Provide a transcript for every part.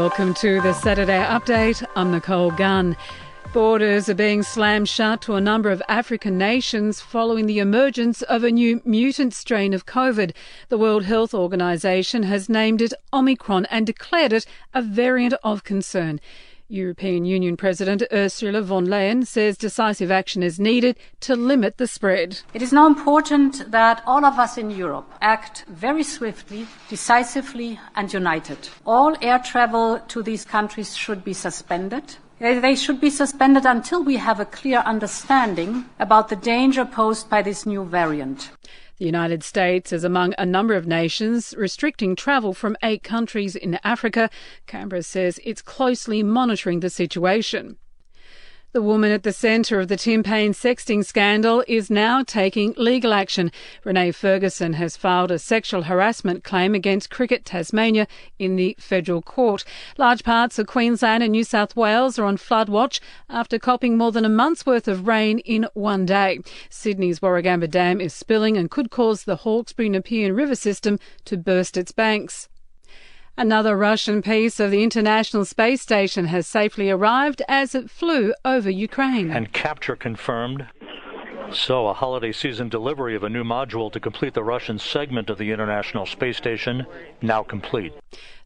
Welcome to the Saturday Update. I'm Nicole Gunn. Borders are being slammed shut to a number of African nations following the emergence of a new mutant strain of COVID. The World Health Organization has named it Omicron and declared it a variant of concern. European Union President Ursula von der Leyen says decisive action is needed to limit the spread. It is now important that all of us in Europe act very swiftly, decisively and united. All air travel to these countries should be suspended. They should be suspended until we have a clear understanding about the danger posed by this new variant. The United States is among a number of nations restricting travel from 8 countries in Africa. Canberra says it's closely monitoring the situation. The woman at the centre of the Tim Paine sexting scandal is now taking legal action. Renee Ferguson has filed a sexual harassment claim against Cricket Tasmania in the federal court. Large parts of Queensland and New South Wales are on flood watch after copping more than a month's worth of rain in one day. Sydney's Warragamba Dam is spilling and could cause the Hawkesbury-Nepean River system to burst its banks. Another Russian piece of the International Space Station has safely arrived as it flew over Ukraine. And capture confirmed. So, a holiday season delivery of a new module to complete the Russian segment of the International Space Station, now complete.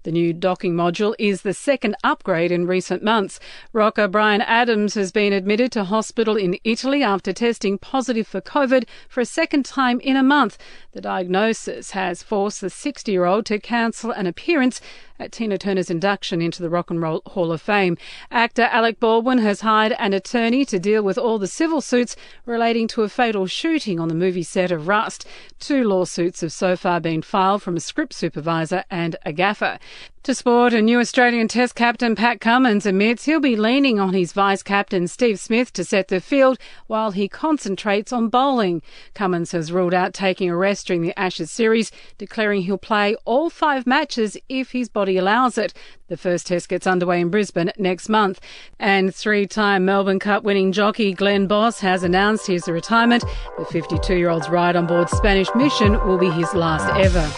The new docking module is the second upgrade in recent months. Rocker Bryan Adams has been admitted to hospital in Italy after testing positive for COVID for a second time in a month. The diagnosis has forced the 60-year-old to cancel an appearance at Tina Turner's induction into the Rock and Roll Hall of Fame. Actor Alec Baldwin has hired an attorney to deal with all the civil suits relating to a fatal shooting on the movie set of Rust. 2 lawsuits have so far been filed from a script supervisor and a gaffer. To sport, a new Australian Test captain Pat Cummins admits he'll be leaning on his vice-captain Steve Smith to set the field while he concentrates on bowling. Cummins has ruled out taking a rest during the Ashes series, declaring he'll play all 5 matches if his body allows it. The first Test gets underway in Brisbane next month. And 3-time Melbourne Cup winning jockey Glenn Boss has announced his retirement. The 52-year-old's ride on board Spanish Mission will be his last ever.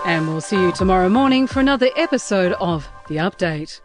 And we'll see you tomorrow morning for another episode of The Update.